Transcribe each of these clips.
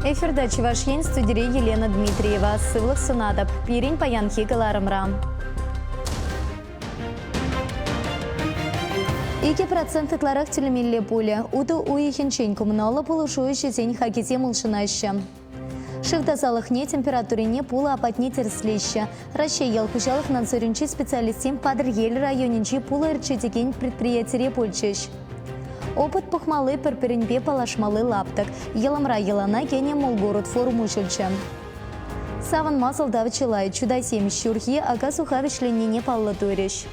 Эфирда Чувашьен, студии Елена Дмитриева, Сывлых Сунадап, Пирень Паянхи Галарымрам. 2% итларах телемилле пуле, уты уихенчень коммунала полушующий день хакете мулшинаща. Шивдазалыхне температурине пула апатне терслища. Россия елхушалых надзоринчи специалистим падр ель районинчи пула ирчетеген предприятие пульчищ. Опыт пухмалы перперенбе палашмалы лаптак. Еламра елана гене молгород форум учильча. Саван мазал давчилай чудай семь щурхи, ага сухавичленение паллатурищ.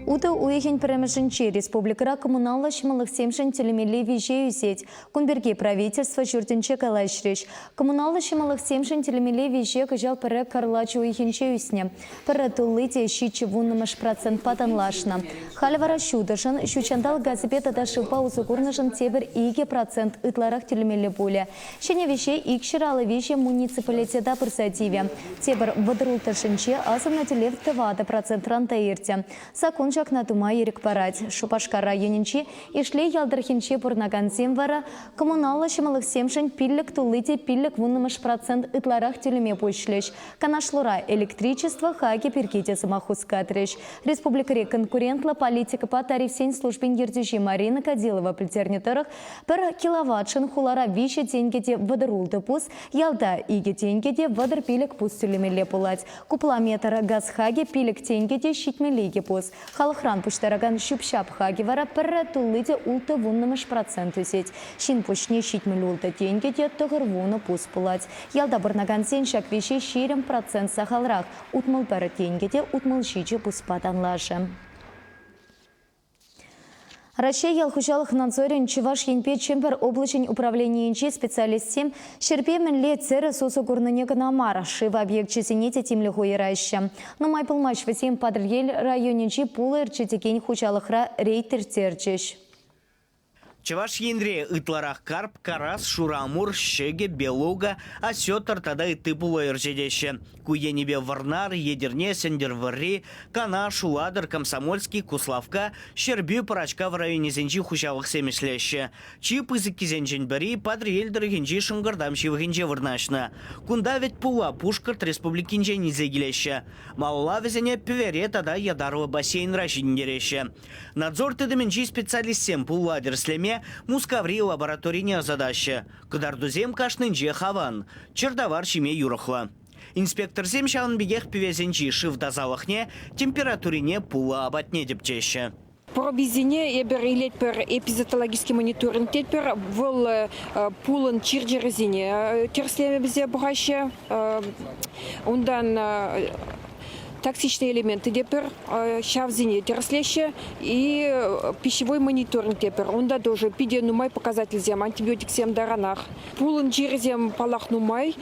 Ута уехень премешенчи республикара коммунала шималых семшен телемели вижею сеть. Кунберге правительство журтенче калашриш. Коммунала шималых семшен телемели виже кажал пере карлачу уехенче усне. Пере тулыте щичи вуннамаш процент патанлашна. Халивара шудашан щучандал газепета да шипа узукурнашан тебер иге процент итларах телемели пуле. Шене виже икширалы виже муниципалитета персативе. Тебер вадрулташенче азамна телев тевада процент ранта Закон на тума ерик парать. Шупашка районинчи ишле ялдырхинче пурнагансем вара коммунала шималых семшен пиллик тулыте пиллик вуннамаш процент итларах телеме пушлеш. Канашлура электричество хаги перките самохускатреш. Республикаре конкурентла политика по тарифсень службин ердежи Марина Кадилова плетерниторах пер киловаттшин хулара вище деньгеде водорулды пус ялда иге деньгеде водор пилик пус телемеле пулать. Куплометр газ хаги пилик деньгеде щитмелеге пус. Халхран пуштараган щупщап хаги вара перре тулыде улты вуннамыш проценту сеть. Шин пушне щитмель улты деньгеде тогыр вуна пус пулать. Ялда барнаган сен шак вище щирем процент сахалрах. Утмал перре деньгеде утмал щиче пус патанлаша. Россия ялхушалых надзорин Чуваш енпе чемпер облачень управления специалистем шерпемен лет церы сосу гурнанега намара шива объект чесенете тимли хуераща. Но май пылмач весем падрель районинчи пулы рчетекень хучалыхра рейтер терчеш. Чаваш ендре ытларах карп, карас, шурамур, щеге, белуга, осетр тада и тыпула иржедеще. Куенебе варнар, едерне, сендерварри, кана, шуладыр, комсомольский, куславка, щербю парачка в районе зенчи хущавых семешлеще. Чип языки зенчень бери, падри эльдер генчи шунгардамщи вгенче варнашна. Кунда ведь пула пушкарт республикинче низегилеще. Малла везене певере тада ядарова бассейн рашиндереще. Надзор тыдыменчи специалистем пула дерслеме мускаври лабораторийная задача. Кудардузем кашнынже хаван. Чердавар шиме юрахла. Инспектор зем шаун бегех певезенчи шив дазалахне температурине пула абатне депчеще. Пробизине ебер илет пер эпизотологический мониторинг тепер вол пулын чирджерезине терслеме бизе бугаще ундан токсичные элементы депер, щавзине терслеще и пищевой мониторинг депер. Он да тоже пиде нумай показатель зем, антибиотик зем даранах. Пулын черзем палах нумай,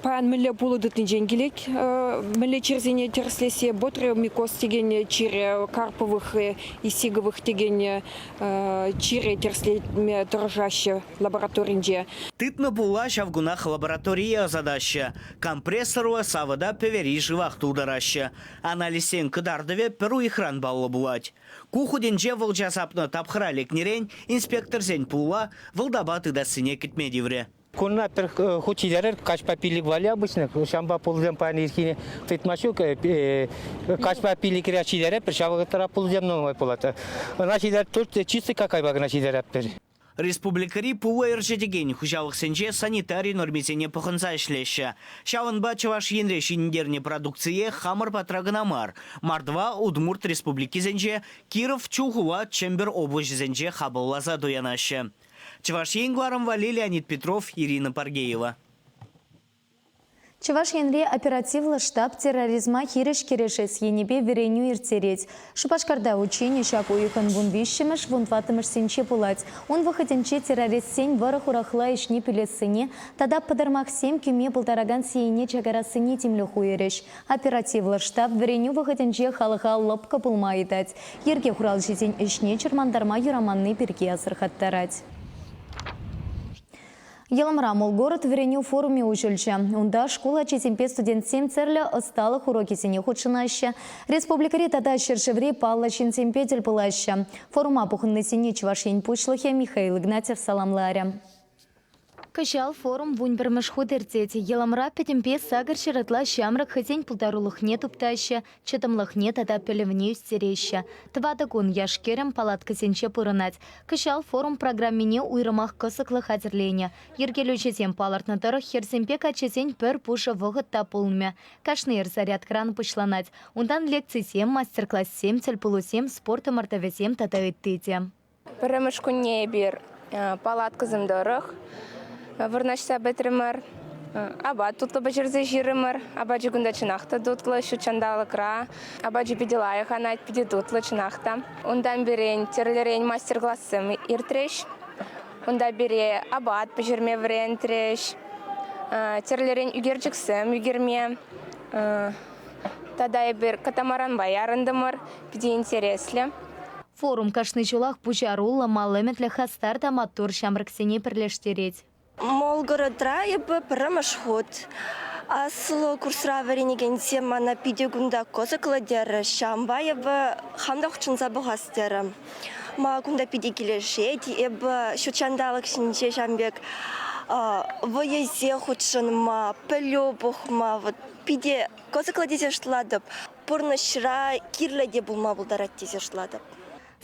пан милле пулы дытын женгелек, милле черзине терслесе, ботре микоз теген чире карповых и сиговых теген чире терслеме дрожаще лабораторинже. Тытна пула щавгунах лаборатория задача. Компрессору савада певери живах тудараща. Анализен кыдардыве перу ихран баллы булать. Кухуденже волжасапны тапхралик нерень инспектор зен пула волдабаты да сыне китмедивре. Кунна пер хучидерер качпа пилик вали обычно, шамба ползем по нирхине фитмашу качпа пилик рячидере, першава тара ползем новой полата. Начидер тут чистый какай баг начидер пер. Республикари пула иржедеген хужалых сенже санитарий нормизене похынса ишлеще. Шаванба Чаваш енре шиндерне продукции хамар патрагнамар. Мардва Удмурт республики зенже Киров Чухуа Чембер область зенже хабаллаза доянаще. Чаваш енгваром вали Леонид Петров, Ирина Паргеева. Чуваш енре оперативлы штаб терроризма хириш керешес енебе вереню иртереть. Шупашкарда учение шак уюхан вун вишшимеш вун ватымыш сенче пулать. Он выходенче террорист сень варах урахла ишни пилесыне, тада подармах сем кюме полтораган сиене чагарасыне тимлю хуереш. Оперативлы штаб вереню выходенче халыха лопка пулмаидать. Ерге хурал житень ишне чермандарма юраманны перке асырхаттарать. Елымра Молгород вреню форуме училища. Унда школа чесемпе студент 7 церля осталых уроки сине худшинаща. Республикари тата шершеври палла чинсемпе тельпылаща. Форума пухынны сине чвашень пучлахе Михаил Игнатьев саламларя. Кашал форум вуньбермеш худерцети. Елымра петемпе сагар шератла шамрак хатень полторулых нет уптаща, четамлых нет ата пелевнею стереща. Твата кун яшкерем палатка сенче пырынать. Кашал форум программине уйрымах косыклых хатерления. Ергелю четем палартнатарах херсемпе качесень пер пуша вогат тапулме. Кашныр заряд кран пучланать. Ундан лекций 7, мастер-класс 7, цельпулу 7, спорта мартаве 7 тата ыттыте. Перемешкунне бир палатка земдорых. Вырнашса бетример, аба тут бачерзе жиример, аба жигунда чинахта дутлы, шучандалы кра, аба жипедилая ханать педитутлы чинахта. Ундан берень терлерень мастер-классым иртреш, унда бере абат пожирме врен треш, терлерень югерджиксым югерме, тогда я бер катамаран баярындымыр, педи интересли. Форум кашны чулах пучарулла малеметле хастарта матур шамраксене перлештереть. Молгородра ебе промашход. Асло курсра веренеген тема на пидегунда козакладер шамба ебе хамдах чунза богастера. Ма гунда пидегилешети ебе шучандалык шинче шамбек. Воезе худшын ма пелёбух ма вот пиде козакладезе шладып. Порнашра кирледе булма булдарат тезе шладып.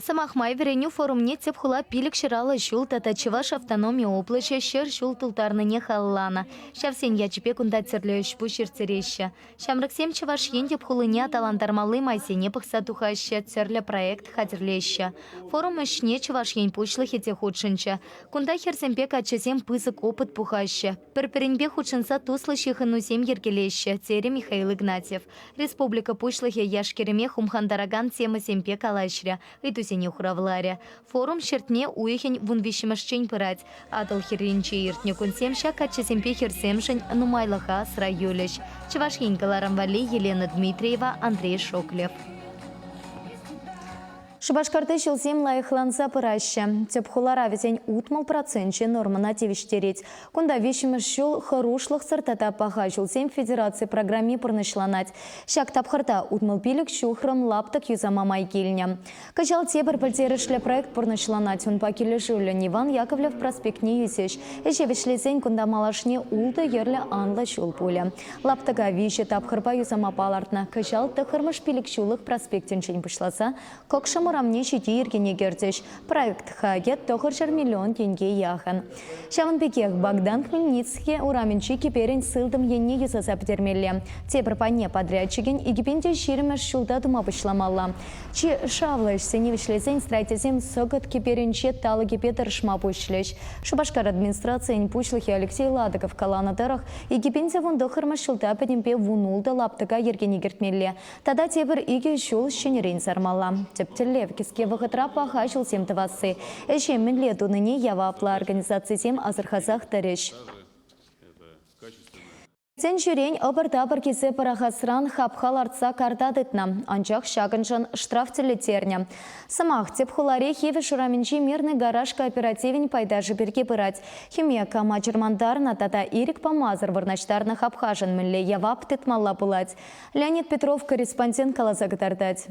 Самахмай вереню форумне цепхула пилик ширала шул тата чеваш автономия облача шер шул тултарныне халлана. Шавсен ячпе кунда церлёш пушир цереща. Шамраксем чеваш енде пхулыне талантармалы майсене пахса тухаща церля проект хатерлеща. Форум ишне чеваш ен пучлых эте худшинча. Кунда херсемпе качесем пызык опыт пухаща. Перперенбе худшинса туслащих инусем ергелеща. Цере Михаил Игнатьев. Республика пучлыхе яшкереме хумхандараган тема семпе калашря. Хуравларя. Форум шертне уехень вунвищемашчень пырать. Адал херинче иртне кунсемща качесемпе херсемшень нумайлаха сраюлещ. Чевашень Галарамвали Елена Дмитриева, Андрей Шоклев. Шубашкарты шилсем лайықланса пыраща. Тепхулара ветень утмал процентче нормана тевиштереть. Кунда вещемеш шул хорошлых сартата паха шилсем федерации программе пырнышланать. Шак тапхарта утмал пилик шухрам лаптак юзама майкильня. Качал тебір пальтерышля проект пырнышланать. Он пакелі жуля Ниван Яковлев проспект не юсеш. Эше вешлесень кунда малашне улды ерля анла шул пуля. Лаптага вище тапхарпа юзама палартна. Качал тахармаш пилик шулых проспектенчень пышласа. Кокшам Рамне шитиргене гердеш. Проект хагет тохаршар миллион тенге яхан. Шаванбекех Богдан Хмельницкий ураменчи киперен сылдым енне юзаса птермелле. Тепр панне подрядчиген и гипенте ширемеш шулда дума пышламалла. Чи шавлэш сене вишлесен строительзем согат киперенче талы гипетер шма пушлеш. Шубашкар администрация пушлахи Алексей Ладыков калана тарах и гипенте вон дохармаш шулда педемпе вунулда лаптыка ергене гертмелле. Тада тепр иге шул щенерен сармалла. Тептелле Киске вахатра пахашил сем тавасы. Эше минлету ныне явапла организации сем азырхазах тареш. Сен жүрен обыр-табыр кесе парахасран хапхал артса картадытна. Анчах шагынжан штраф телетерня. Самах тепхуларе хеве шураменчи мирный гараж кооперативен пайдажы берге пырать. Химия кама чермандарна тата ирик помазыр варначтарна хапхажан милле явап тытмалла пулать. Леонид Петров, корреспондент Калазагатардать.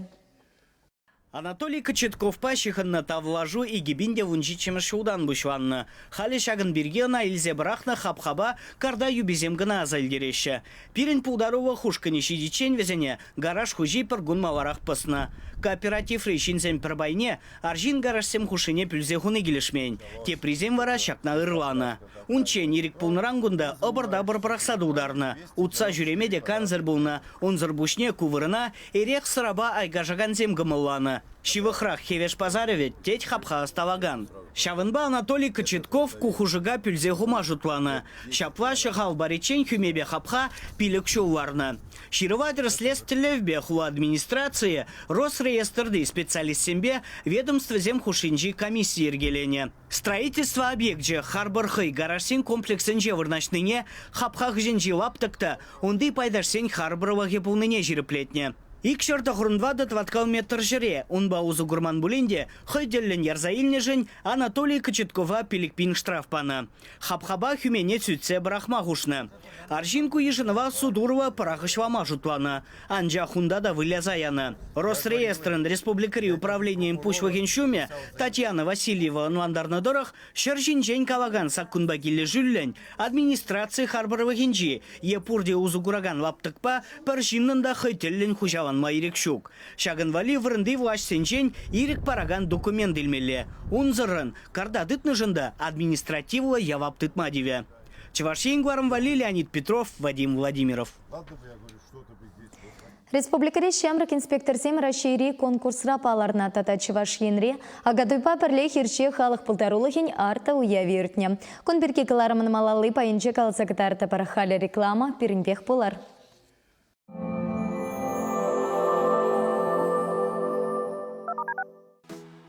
Анатолий Кочетков пащиханна тавлажу и гибинде вунчичем шудан бушланна. Хали шаган бергена илзе брахна хапхаба карда юбизем гына азальдереща. Пирен пулдарова хушкани шидичен везене гараж хужи пергун маларах пасна. Кооператив рейшинзем пербайне аржин гаражсем хушине пюльзе хуны гилешмень. Те призем вара шакна ырлана. Унчен ирик пулнарангунда обырда-быр брахсады ударна. Утса жүремеде канзер булна. Унзыр бушне кувырына эрек сыраба айгажаганзем гымыллана. Шивыхрах хевеш пазареве теть хапха оставаган. Шавынба Анатолий Кочетков кухужыга пюльзе хума жутлана. Шапла шахал баричень хюмебе хапха пилек шулларна. Широватер следствия хула администрации Росреестрды специалист сембе ведомство земхушинджи комиссии ергелене. Строительство объекте Харбархай гаражсен комплексенже вырначныне хапхах женжи лаптыкта, онды пайдашсен Харбарова гепулныне жиреплетне. Икшер тохрунвады тваткал метр жире, унба узу гурман булинде, хойделлен ярзаилнежен Анатолий Кочеткова пиликпин штрафпана. Хапхаба хюмене цютсе брахмагушны. Аржинку ежинова судурова парахышвама жутлана. Анжа хундада вылязаяна. Росреестрын республикари управлением пушвагеншуме Татьяна Васильева анвандарнадорах шержинжен калаган саккунба гилле жүллен администрации харбаровагенжи епурде узу гураган лаптыкпа паржиннында хойделлен хужава майрик шук. Шагынвали врынды власть сенчен ирик параган документ илмеле. Унзырын кардадытны жында административла яваптытмадиве. Чевашин Гварамвали, Леонид Петров, Вадим Владимиров. Республикари шамрак инспектор сем расшири конкурс рапаларна тата Чевашинри, агадуйпа перле хирче халық пылдарулыхин арта уявиртне. Конберки каларамын малалы паинче калсакатарта парахали реклама пиринпех полар.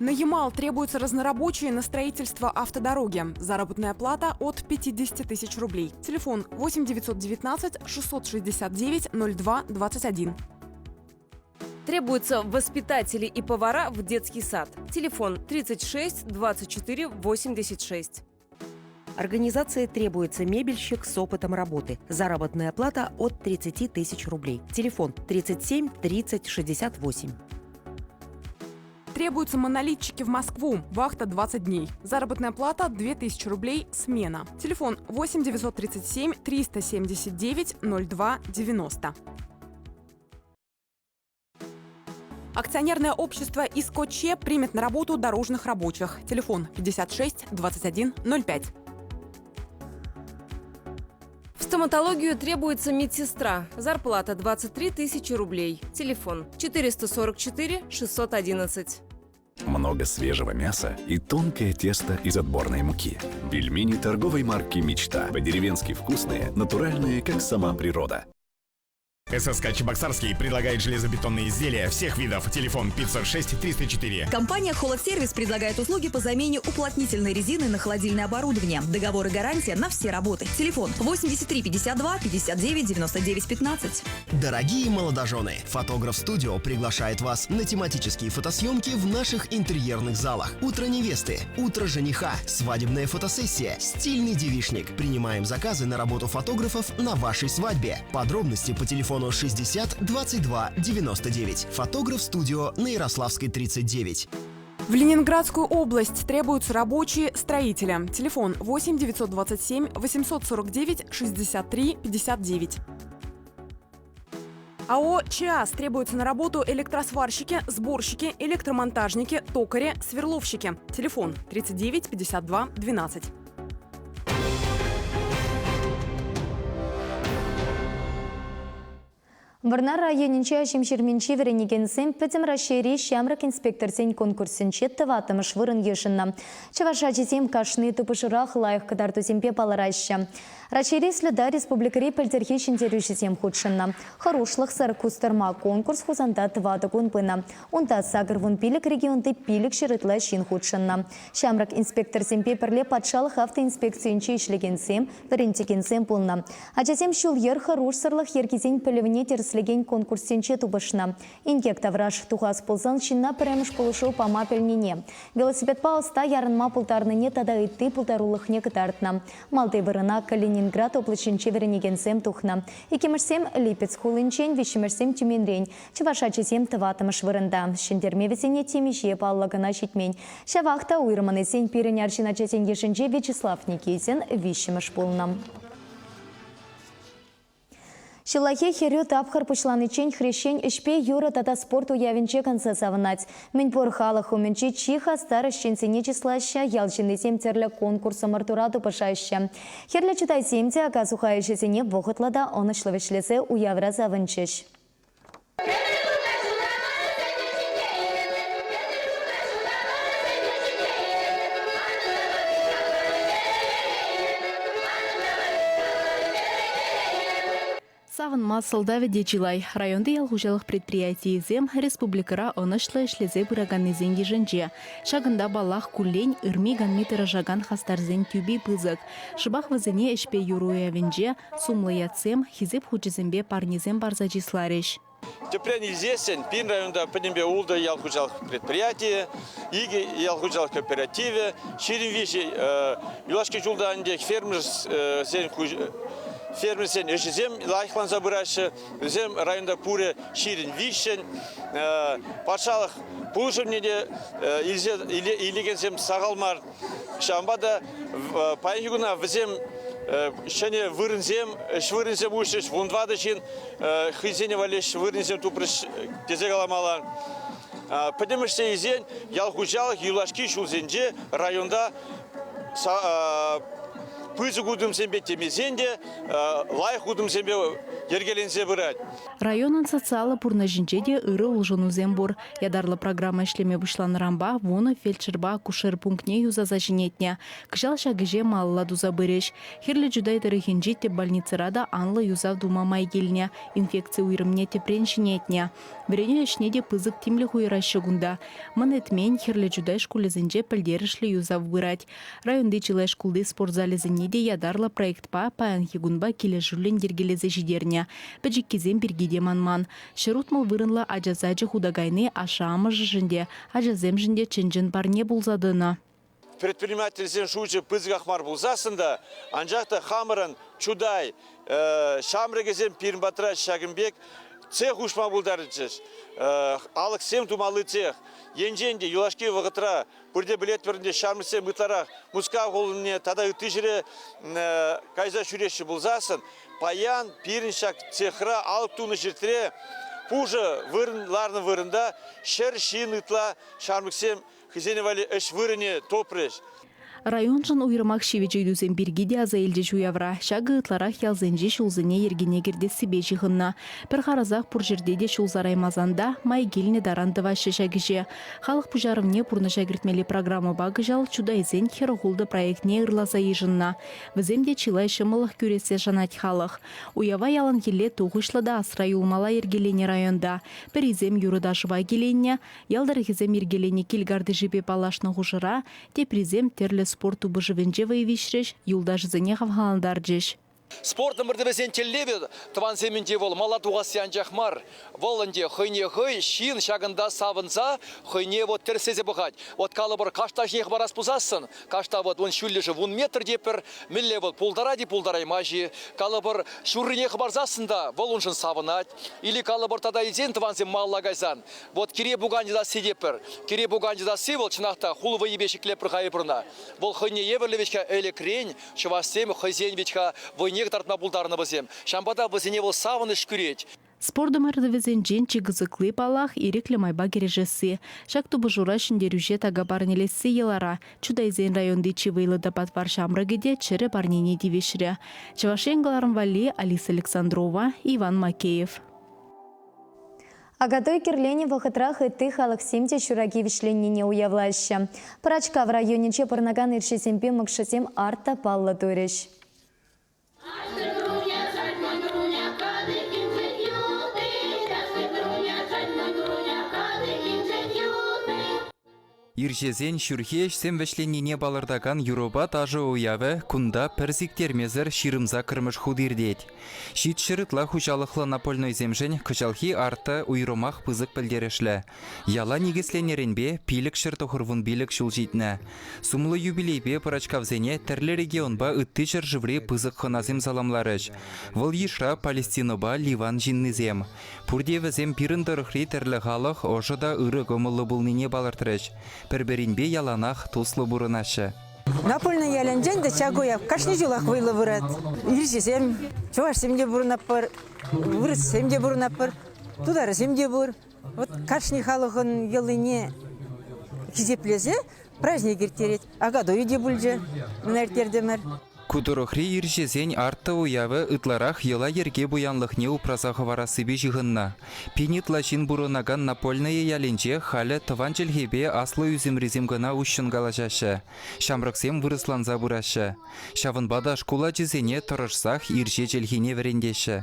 На Ямал требуются разнорабочие на строительство автодороги. Заработная плата от 50 тысяч рублей. Телефон 8 919 669 02 21. Требуются воспитатели и повара в детский сад. Телефон 36 24 86. Организации требуется мебельщик с опытом работы. Заработная плата от 30 тысяч рублей. Телефон 37 30 68. Требуются монолитчики в Москву. Вахта 20 дней. Заработная плата 2000 рублей. Смена. Телефон 8 937 379 02 90. Акционерное общество «Искоче» примет на работу дорожных рабочих. Телефон 56 21 05. В стоматологию требуется медсестра. Зарплата 23 тысячи рублей. Телефон 444 611. Много свежего мяса и тонкое тесто из отборной муки. Пельмени торговой марки «Мечта». По-деревенски вкусные, натуральные, как сама природа. ССК «Чебоксарский» предлагает железобетонные изделия всех видов. Телефон 506 304. Компания «Холодсервис» предлагает услуги по замене уплотнительной резины на холодильное оборудование. Договор и гарантия на все работы. Телефон 83 52 59 99 15. Дорогие молодожены, фотограф-студио приглашает вас на тематические фотосъемки в наших интерьерных залах. Утро невесты, утро жениха, свадебная фотосессия, стильный девичник. Принимаем заказы на работу фотографов на вашей свадьбе. Подробности по телефону 60 22 99. Фотограф-студио на Ярославской 39. В Ленинградскую область требуются рабочие строители. Телефон 8 927 849 63 59. АО «ЧАС» требуются на работу электросварщики, сборщики, электромонтажники, токари, сверловщики. Телефон 39 52 12. Варнар районинче ашимшерменче веренегенсем петем расшири шамрак инспекторсен конкурсенче тыватымыш вырын ешынна. Чавашачисем кашны тупышырах лайық кадартусемпе палараща. Расшири следа республикари пельтерхи шинтерюшисем худшынна. Хорошлых саркустарма конкурс хузанда тываты кунпына. Унта сагыр вун пилик регионты пилик ширытла шин худшынна. Шамрак инспекторсемпе перле патшалық автоинспекциянче ишлегенсем верентекенсем пулна. Ачасем шул ер хорош сырлых еркизен пелевне слеген конкурсенче тубышна. Инкек тавраш тухас пулсан шинна премыш колышу пама пельнине. Велосипед палста ярынма пултарныне тада итты пултарулыхне кытартна. Малты вырына Калининград облаченче веренегенсем тухна. Икемешсем Липец хулынчен, вишемешсем Тюменрень. Чавашачисем тыватымыш вырында. Шендермевесене темише паллагана шитмень. Шавахта уйрманесен пиренярчиначесен ешенче Вячеслав Никитин вишемеш пулна. Шилахе херю тапхар пушланычен хрещень ишпе юра тата спорту явинче конца савнать. Минпор халаху менчи чиха старощенсене числаща ялчинесем терле конкурса мартурату пашаща. Херле читайсемте аказухающесене вохотлада он ишловешлесе уявра завынчеш. Савын масылда ведечилай. Районды ялгужалық предприятий зем республикара онышлы ишлезе бұраганы зенги жынже. Шагында балах кулень ырми ганми тыражаган хастарзен тюби пызык. Шыбах вазыне ішпе юруя венже сумлы ятсем хизеп хучызембе парнизем барза числареш. Тепрен Ильзесен, Пин районда Пенембе Улда ялхучал предприятие, Иги ялхучал кооперативе, Ширин Виши, Юлашки Жулданде, фермер сен эшизем лайхлан забырашы, зем районда пуре Ширин Вишен, Пашалах Пулшевнеде, Илигенсем Сагалмар, Шамбада, Паихигуна, Взем Шене вырынзем, швырынзем ушиш, вундвадычин, хизене валеш вырынзем тупрыш тезегаламалар. Подемеште изен, ялхужалых, юлашки шулзенже районда пызы гудым сембе темезенде, лайх гудым сембе ергеленсе бырать. Районын социалы пурнажинчеде ыры улжынузем бур. Ядарлы программа ишлеме бушланырамба, воны фельдшерба кушер пунктне юзаза жинетне. Кыжал шагыже малла дуза бырыш. Хирлі жудай тырыхинжи те больницарада анлы юзав думамай келне. Инфекция уйрымне тепрен жинетне. Бірене ішнеде пызык тимлі хуйрашы гунда. Мынетмен хирлі жудай шкулезінже пілдерішлі юзав бырать. Районды чилай шкулды спортзалі зінеде ядарлы проектпа паянхигунба келе жүрлен дергелезе жидерне. Пәжіккезен бергеде манман. Шырутмал вырынла ажазаджы худагайны ашамы жынде, ажазем жынде чынжын барне булзадыны. Предпринимательсен шучы пызгахмар булзасында, анжақта хамырын чудай, шамрыгезен пирнбатыра шагымбек, цех ушма булдарычыш. Алық сем тумалы цех. Енженде юлашки вағытыра, бүрде білет бірінде шармысе мұтларақ, мұска қолыне тада үттежірі кайза шүреші бұлзасын, паян, пиріншак цехра алып туны жертіре, пужы вырынларны вырында, шер шин үтла шармыксем хызеневалі үш вырыне топрыш. Район жын уйрымақ шевечейдузен бергеде аза елде жуявра. Шагы ытларақ ялзенже шулзыне ергене керде себе жиғынна. Бір қаразақ пұр жердеде шулзараймазанда май келіне дарандыва шешагіже. Халық пұжарымне пұрны шагіртмелі программы багы жал чудайзен херағулды проектне ырлаза ежынна. Віземде чилай шымылық көресе жанат халық. Уява ялан келе тоғышлада асыра юлмала ергелене районда. Бір изем юрыда жыва келенне, ялдар хизем ергелене келгарды жіпе палашны ғужыра, тепризем терлі спорту быжывенже выявишреш, юлдаш зене хавхаландар жеш. Спортым бірдібесен теллебе, тұван семенде бол малатуға сиян жақмар. Волынде хыйне хый, шин шагында савынса, хыйне вот терсезе бұғад. Вот калы бір қашта жнех барас пузасын, қашта вот он шүллежі 1 метр депір, милле бол пулдара де пулдарай мажи. Калы бір шүрінех барзасында, бол оншын савынат. Или калы бір тада изен тұван сем малла гайзан. Вот кире бұғандыда си депір. Кире бұғандыда си бол чынақта хулывы ебешіклеп бір ғайыпырна. Бол хыйне ебірлі әлі крень, шывастем хызен вечка войне тартма булдарны бізем. Шамбада бізіне бұл савыны шкүреть. Спорды мардывезен женчі гызықлы палах иреклі майба кережесі. Шақты бұжура шындерюже тага барнелесі елара. Чудайзен районды чивейлы дапат бар шамрагеде чыры барнене девешірі. Чавашенгаларын вали Алиса Александрова, Иван Макеев. Агатой кирлене вахытрах и ты халах семте шураги вишленне уявлаще. Прачка в районе Чепарнаган иршесемпе макшесем арта палла туреш. Иржезен шүрхеш семвешленіне балырдаган Юроба тажы уявы кунда перзиктермезір ширымза кірміш худирдет. Шит шырытла хужалықлы напольной земжен кычалхи арты уйромақ пызык пілдерешлі. Яла негесленеренбе пилік шыртықырвын билік шул житні. Сумлы юбилейбе пырачкавзене тәрлі регионба үтті жыр жывре пызык хыназем заламларыш. Выл ешра Палестиноба Ливан жиннізем. Пурдевізем пирындырықри тәрлі халық ожыда ыры гомылы бұлныне балыртырыш. Перберинбе яланах туслы бурынашы. Напольный яланжен да чагоя кашни жулах выйлы вырат. Иржесем, чуваш семде бурнапыр, вырыс семде бурнапыр, тудары семде бур. Вот кашни халыхын елыне хизеплезе праздник ертерет. Агадо үйде бүлже, мінертердемер. Кудырохри иржезен арты уявы ытларах ела ерге буянлықне упразағы варасыбе жығынна. Пенитла жин бұрынаган напольные яленже халі тыван jelhebe аслы үзімрезем гына ущын галажашы. Шамрықсем вырысланза бұрашы. Шавынбада шкула жезене тұрышсақ ирже jelhine верендеші.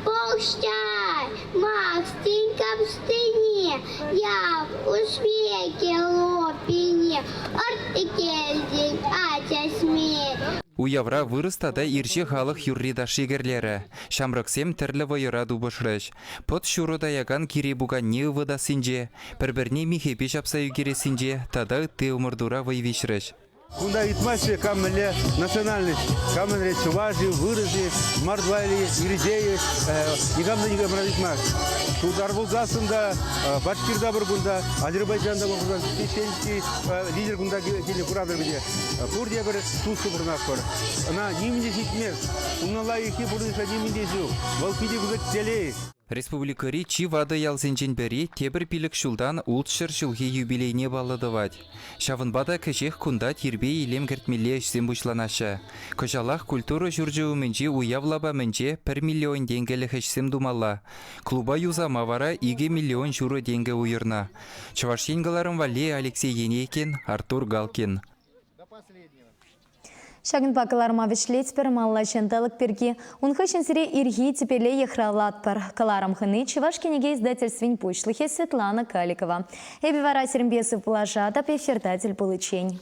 Полщай, Макс, тенька в стене, я в успехе лопине, арты кельдень, атя смей. Уявра вырыстада ирше халық юррида шегерлері. Шамрықсем тірлі вайыра дубышрыш. Пот шуруда яган кире буга не ывыда синже. Бір-бірне михепе жапсаю кере синже, тада ты умырдура вайвишрыш. Кунда итмасе камнеле национальность, камнеле чуваши, выразы, мордвали, иридеи, никамда никамда итмак. Тут Арбулгасында, Башкирда бургунда, Азербайджанда бургунда, чеченский лидер гунда келе курадыр биде. Бурдия бір тусу бурнак бар. Ана нимде ситмер, умнала ихи бурдыша нимде жу, волкиде гузак телей. Республикари чи вады ялзенжен бері тебір пилік шулдан ултшыр жылғы юбилейне балыдывать. Шавынбада кәжех кунда тирбе илем кіртмеле ішсен бұшланашы. Көжалақ культура жүржі өмінже уявлаба мінже 1 миллион денгелі хешсем думалла. Клуба юза мавара 2 миллион журы денге уйырна. Чавашенгаларым вале Алексей Енейкин, Артур Галкин. Шагын пакаларма вишлец пермалла ченталык перги. Унхашин сире ирги тепеле ехралат пар. Каларам хыны Чувашкинеге издательствень пошлыхе Светлана Каликова. Эбивара Серембесов положата пефертатель получень.